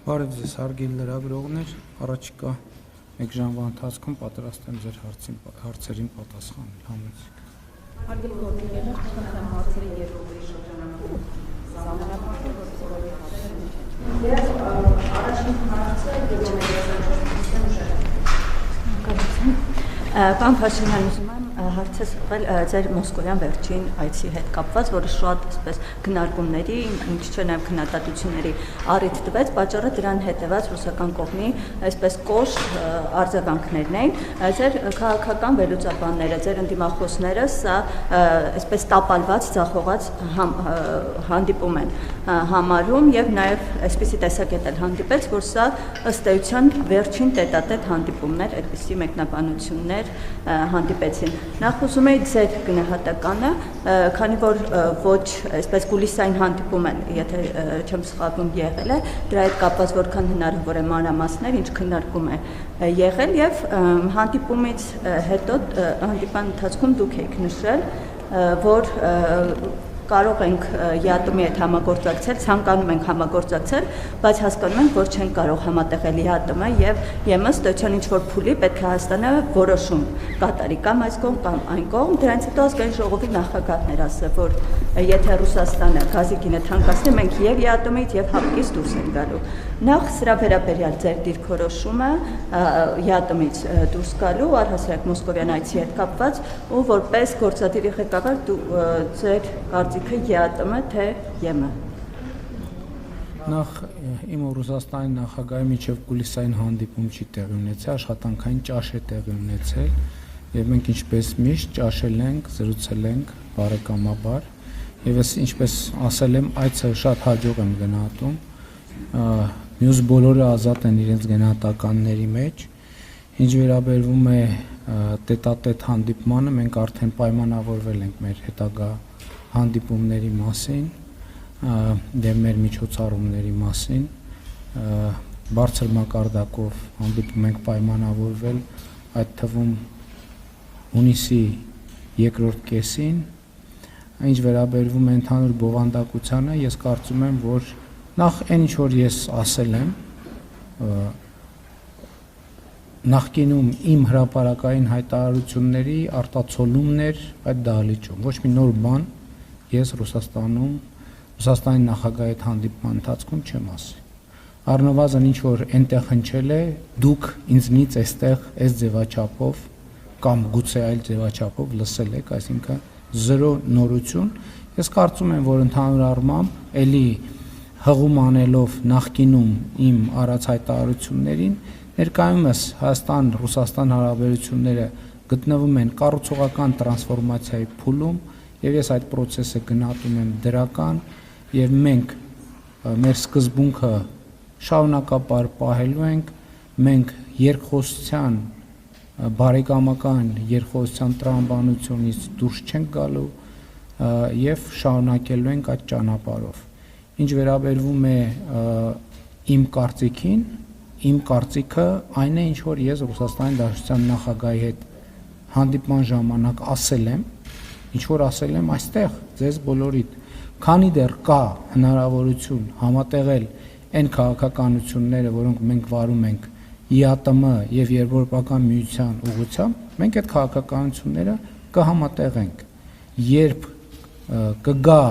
Բարև ձեզ, հարգելի լրագրողներ, առաջիկա մեկ ժամվա ընթացքում պատրաստ եմ ձեր հարցերին պատասխանել համեցիկ։ Հարգելի գործընկերներ, խնդրեմ հարցերի երկրորդ շրջանակում ժամանակը որոշ հարցեր առաջին հարցը Պարոն Փաշինյան, ուզում եմ հարցս ուղղել ձեր մոսկովյան վերջին այցի հետ կապված, որը շատ այսպես քննարկումների, ինչ չէ նաև քննադատությունների առիթ տվեց, պատճառը դրան հետևած ռուսական կողմի այսպես կոշտ արձագանքներն էին։ Ձեր քաղաքական վերլուծաբանները, ձեր ընդդիմախոսները սա այսպես տապալված, ձախողած հանդիպում են համարում եւ նաև այսպիսի տեսակետ էլ հանդիպեց, որ սա ըստ էության վերջին տետատետ հանդիպումներ, այդպիսի մեկնաբանություններ հանդիպեցին։ Նախ ուզում էի ձեր գնահատականը, քանի որ ոչ այսպես կուլիսային հանդիպում են, եթե չեմ սխալվում, եղել է, դրա հետ կապված որքան հնարավոր է մանրամասներ, ինչ քննարկում է եղել եւ հանդիպումից հետո հանդիպան ընթացքում դուք եք նշել, որ կարող ենք ԵԱՏՄ-ի հետ համագործակցել, ցանկանում ենք համագործակցել, բայց հասկանում ենք, որ չենք կարող համատեղել ԵԱՏՄ-ը եւ ԵՄ ստոյցիան ինչ-որ փուլի պետք է Հայաստանը որոշում կատարի կամ այս կողմ կամ այն կողմ, դրանից հետո ազգային ժողովի նախագահն էր ասել, որ եթե Ռուսաստանը գազի գինը թանկացնի, մենք եւ ԵԱՏՄ-ից եւ ՀԱՊԿ-ից դուրս ենք գալու։ Նախ սրա վերաբերյալ ձեր դիրքորոշումը ԵԱՏՄ-ից դուրս գալու, առհասարակ մոսկովյան այցի հետ կապված ու որպես գործադիրի ղեկավար ձեր կարծիքը ԵԱՏՄ թե ԵՄ։ Նախ իմ ու Ռուսաստանի նախագահի միջև կուլիսային հանդիպում չի տեղի ունեցել, աշխատանքային ճաշ է տեղի ունեցել եւ մենք ինչպես միշտ ճաշել ենք, զրուցել ենք բարեկամաբար եւ ես ինչպես ասել եմ, այցը շատ հաջող եմ գնահատում, մյուս բոլորը ազատ են իրենց գնահատականների մեջ, ինչ վերաբերվում է տետատետ հանդիպմանը, մենք արդեն պայմանավորվել ենք մեր հետագա հանդիպումների մասին եւ մեր միջոցառումների մասին, բարձր մակարդակով հանդիպում ենք պայմանավորվել, այդ թվում հունիսի երկրորդ կեսին, ինչ վերաբերվում է ընդհանուր բովանդակությանը, ես կարծում եմ, որ նախ այն ինչ որ ես ասել եմ, նախկինում իմ հրապարակային հայտարարությունների արտացոլումն էր այդ դահլիճում, ոչ մի նոր բան ես Ռուսաստանի նախագահի հետ հանդիպման ընթացքում չեմ ասի։ Առնվազն ինչ որ այնտեղ հնչել է, դուք ինձնից այստեղ այս ձևաչափով կամ գուցե այլ ձևաչափով լսել եք, այսինքն զրո նորություն։ Ես կարծում եմ, որ ընդհանուր առմամբ էլի հղում անելով նախկինում իմ առած հայտարարություններին, ներկայումս Հայաստան-Ռուսաստան հարաբերությունները գտնվում են կառուցողական տրանսֆորմացիայի փուլում եւ ես այդ process-ը գնահատում եմ դրական եւ մենք մեր սկզբունքը շարունակապար պահելու ենք, մենք երկխոսության բարեկամական երկխոսության տրամաբանությունից դուրս չենք գալու եւ շարունակելու ենք այդ ճանապարհով։ Ինչ վերաբերվում է իմ կարծիքին, իմ կարծիքը այն է, ինչ որ ես Ռուսաստանի Դաշնության նախագահի հետ հանդիպման ժամանակ ասել եմ, ինչ որ ասել եմ այստեղ ձեզ բոլորիդ, քանի դեռ կա հնարավորություն համատեղել այն քաղաքականությունները, որոնք մենք վարում ենք ԵԱՏՄ եւ Եվրոպական միության ուղղությամբ, մենք այդ քաղաքականությունները կհամատեղենք։ Երբ կգա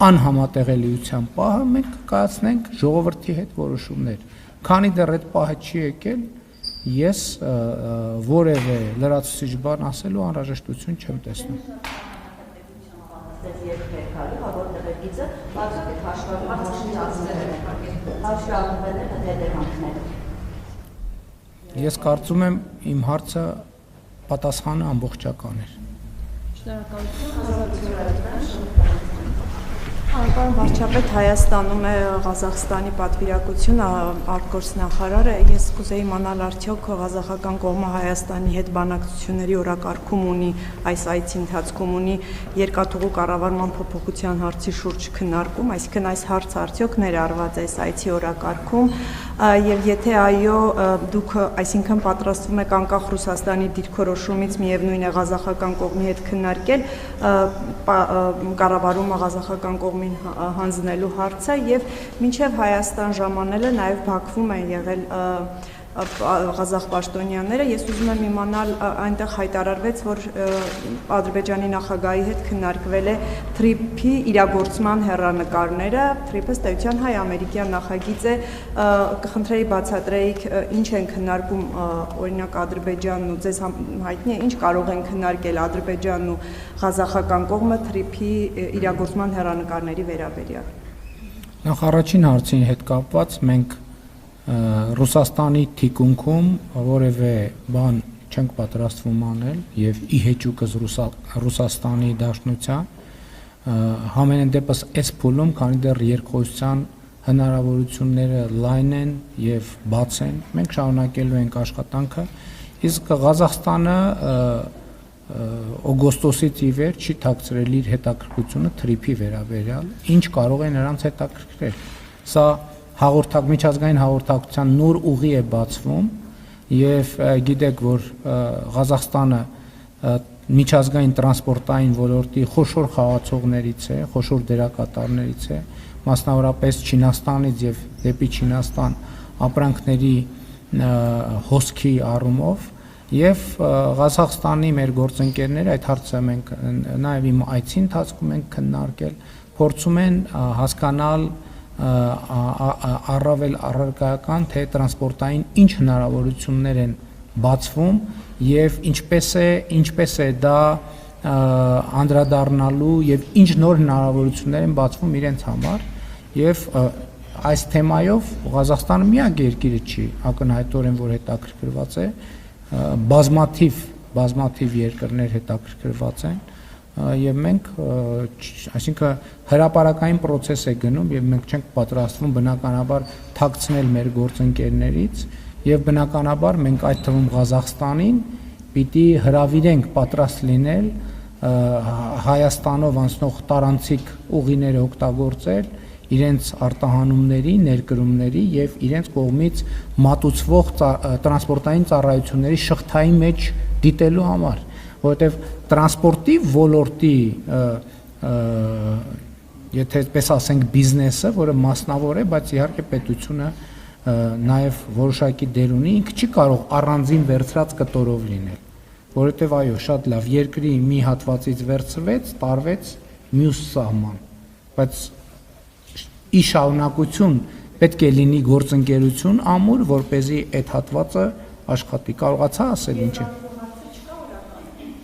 անհամատեղելիության պահը, մենք կկայացնենք ժողովրդի հետ որոշումներ։ Քանի դեռ այդ պահը չի եկել, ես որևէ լրացուցիչ բան ասելու անհրաժեշտություն չեմ տեսնում։ Ես կարծում եմ իմ հարցը պատասխանը ամբողջական էր։ Պարոն վարչապետ, Հայաստանում է Ղազախստանի պատվիրակությունը, արտգործնախարարը, ես կուզեի իմանալ արդյոք ղազախական կողմը Հայաստանի հետ բանակցությունների օրակարգում ունի, այս այցի ընթացքում ունի երկաթուղու կառավարման փոփոխության հարցի շուրջ քննարկում, այսինքն այս հարցը արդյոք ներառված է այս այցի օրակարգում, եւ եթե այո, դուք այսինքն պատրաստվում եք անկախ Ռուսաստանի դիրքորոշումից միևնույն է ղազախական կողմի հետ քննարկել կառավարումը ղազախական կողմի կողմին հանձնելու հարցը եւ մինչեւ Հայաստան ժամանելը նաեւ Բաքվում են եղել Ղազախ պաշտոնյաները, ես ուզում եմ իմանալ, այնտեղ հայտարարվեց, որ Ադրբեջանի նախագահի հետ քննարկվել է թրիփի իրագործման հեռանկարները, թրիփը ըստ էության հայ-ամերիկյան նախագիծ է, կխնդրեի բացատրեիք, ինչ են քննարկում օրինակ Ադրբեջանն ու ձեզ հայտնի է, ինչ կարող են քննարկել Ադրբեջանն ու ղազախական կողմը թրիփի իրագործման հեռանկարների վերաբերյալ։ Նախ առաջին հարցին հետ կապված մենք Ռուսաստանի թիկունքում որևէ բան չենք պատրաստվում անել եւ ի հեճուկս Ռուսաստանի Դաշնության համենայն դեպս այս փուլում, քանի դեռ երկխոսության հնարավորությունները լայն են եւ բաց են, մենք շարունակելու ենք աշխատանքը, իսկ Ղազախստանը օգոստոսից ի վեր չի թաքցրել իր հետաքրքրությունը թրիփի վերաբերյալ, ինչ կարող է նրանց հետաքրքրել։ Սա միջազգային հաղորդակցության նոր ուղի է բացվում եւ գիտեք, որ Ղազախստանը միջազգային տրանսպորտային ոլորտի խոշոր խաղացողներից է, խոշոր դերակատարներից է, մասնավորապես Չինաստանից եւ դեպի Չինաստան ապրանքների հոսքի առումով եւ Ղազախստանի մեր գործընկերները այդ հարցը մենք նաեւ իմ այցի ընթացքում ենք քննարկել, փորձում են հասկանալ առավել առարկայական թե տրանսպորտային ինչ հնարավորություններ են բացվում եւ ինչպես է դա անդրադառնալու եւ ինչ նոր հնարավորություններ են բացվում իրենց համար եւ այս թեմայով Ղազախստանը միակ երկիրը չի ակնհայտորեն որ հետաքրքրված է բազմաթիվ երկրներ հետաքրքրված են եւ մենք այսինքն հրապարակային process է գնում եւ մենք չենք պատրաստվում բնականաբար թաքցնել մեր գործընկերներից եւ բնականաբար մենք այդ թվում Ղազախստանին պիտի հրավիրենք պատրաստ լինել Հայաստանով անցնող տարանցիկ ուղիները օգտագործել իրենց արտահանումների, ներկրումների եւ իրենց կողմից մատուցվող տրանսպորտային ծառայությունների շղթայի մեջ դիտելու համար որովհետև տրանսպորտի ոլորտի եթե այդպես ասենք բիզնեսը, որը մասնավոր է, բայց իհարկե պետությունը նաև որոշակի դեր ունի, ինքը չի կարող առանձին վերցրած կտորով լինել, որովհետև այո, շատ լավ, երկրի մի հատվածից վերցրվեց, տարվեց մյուս սահման, բայց ի շարունակություն պետք է լինի գործընկերություն ամուր, որպեսզի այդ հատվածը աշխատի, կարողացա ասել ինչ է։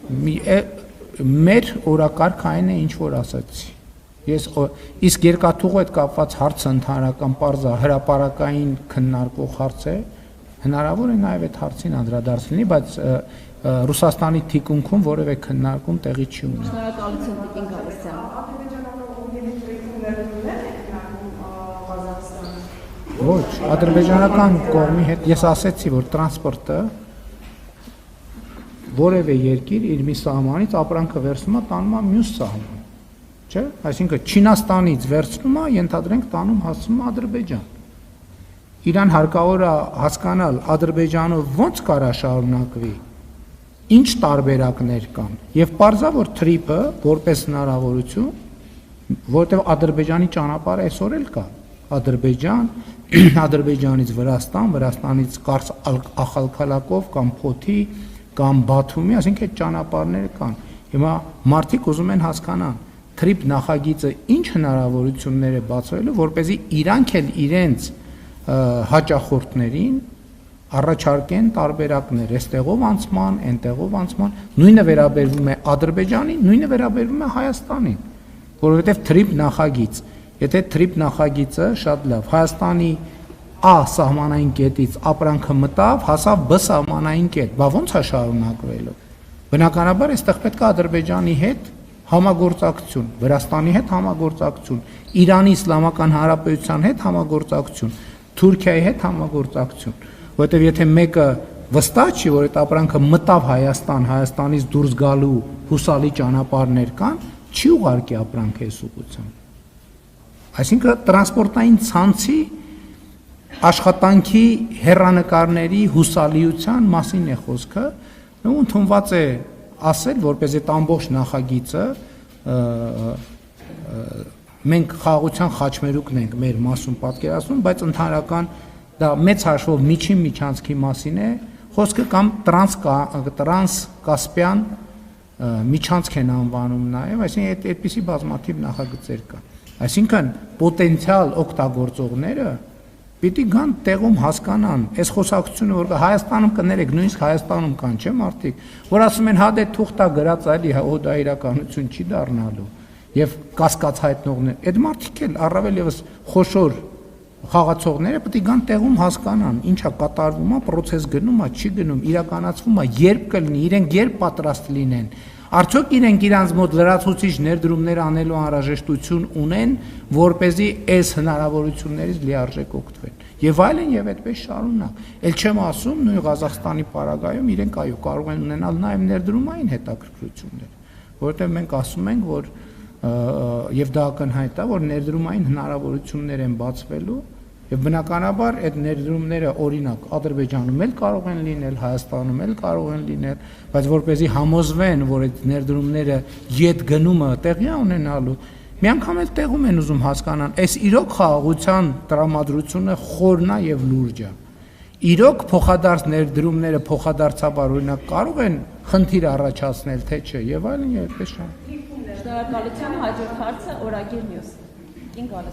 Մեր օրակարգային է ինչ որ ասացի իսկ երկաթուղու հետ կապված հարցը ընդհանրական պարզա հրապարակային քննարկող հարց է հնարավոր է նաև այդ հարցին անդրադարձ լինի բայց Ռուսաստանի թիկունքում որևէ քննարկում տեղի չի ունի Շնորհակալություն Տիկին Գալստյան Ոչ ադրբեջանական կողմի հետ ես ասեցի որ տրանսպորտը որևէ երկիր իր մի սահմանից ապրանքը վերցնում է տանում է մյուս սահման, չէ՞, այսինքն Չինաստանից վերցնում է, ենթադրենք տանում հասցնում է Ադրբեջան։ Իրան հարկավոր է հասկանալ Ադրբեջանը ոնց կարա շարունակվի, ինչ տարբերակներ կան, եւ պարզա որ թրիփը որպես հնարավորություն, որտեղ Ադրբեջանի ճանապարհը այսօր էլ կա, Ադրբեջան, Ադրբեջանից Վրաստան, Վրաստանից Կարս Ախալքալակով կամ Փոթի կամ Բաթումի, ասենք այդ ճանապարհները կան։ Հիմա մարդիկ ուզում են հասկանալ թրիփ նախագիծը ինչ հնարավորություններ է բացվելու, որպեսզի իրանք էլ իրենց հաճախորդներին առաջարկեն տարբերակներ, այստեղով անցման, այնտեղով անցման, նույնը վերաբերվում է Ադրբեջանին, նույնը վերաբերվում է Հայաստանին, որովհետև թրիփ նախագիծ, եթե թրիփ նախագիծը շատ լավ Հայաստանի A սահմանային կետից ապրանքը մտավ, հասավ B սահմանային կետ, բա ոնց է շարունակվելու։ Բնականաբար այստեղ պետք է Ադրբեջանի հետ համագործակցություն, Վրաստանի հետ համագործակցություն, Իրանի Իսլամական Հանրապետության հետ համագործակցություն, Թուրքիայի հետ համագործակցություն, որովհետև եթե մեկը վստահ չի, որ այդ ապրանքը մտավ Հայաստան, Հայաստանից դուրս գալու հուսալի ճանապարհներ կան, չի ուղարկի ապրանքը այս ուղղությամբ։ Այսինքն տրանսպորտային ցանցի աշխատանքի հեռանկարների հուսալիության մասին է խոսքը, ու ընդունված է ասել, որպես այդ ամբողջ նախագիծը մենք խաղաղության խաչմերուկն ենք մեր մասում պատկերացնում, բայց ընդհանրական դա մեծ հաշվով միջին միջանցքի մասին է, խոսքը կամ տրանս-կասպյան միջանցք են անվանում նաև, այսինքն այդպիսի բազմաթիվ նախագծեր կան։ Այսինքն պոտենցիալ օգտագործողները պիտի գան տեղում հասկանան, այս խոսակցությունը որ Հայաստանում կներեք, նույնիսկ Հայաստանում կան, չէ՞ մարդիկ, որ ասում են հա դե թուղթա գրած այլի, հա դա իրականություն չի դառնալու եւ կասկած հայտնողներ, այդ մարդիկ էլ առավել եւս խոշոր խաղացողները պետք է գան տեղում հասկանան, ինչա կատարվում է, process գնում է, չի գնում, իրականացվում է, երբ կլինի, իրենք երբ պատրաստ լինեն, արդյոք իրենք իրանց մոտ լրացուցիչ ներդրումներ անելու անհրաժեշտություն ունեն, որպեսզի այս հնարավորություններից լիարժեք օգտվեն։ Եվ այլն եւ այդպես շարունակ։ Էլ չեմ ասում նույն Ղազախստանի պարագայում իրենք այո կարող են ունենալ նաեւ ներդրումային հետաքրքրություններ, որովհետեւ մենք ասում ենք, որ եւ դա ակնհայտ է, որ ներդրումային հնարավորություններ են բացվելու եւ բնականաբար այդ ներդրումները օրինակ Ադրբեջանում էլ կարող են լինել, Հայաստանում էլ կարող են լինել, բայց որպեսզի համոզվեն, որ այդ ներդրումները յետ գնումը տեղի ունենալու, մի անգամ էլ տեղում են ուզում հասկանան, այս իրոք խաղաղության տրամադրությունը խորն է եւ լուրջ է։ Իրոք փոխադարձ ներդրումները փոխադարձաբար օրինակ կարող են խնդիր առաջացնել, թե չէ, եւ այլն եւ այդպես շա։ Շնորհակալություն, հաջորդ հարցը Օրագիր Նյուս։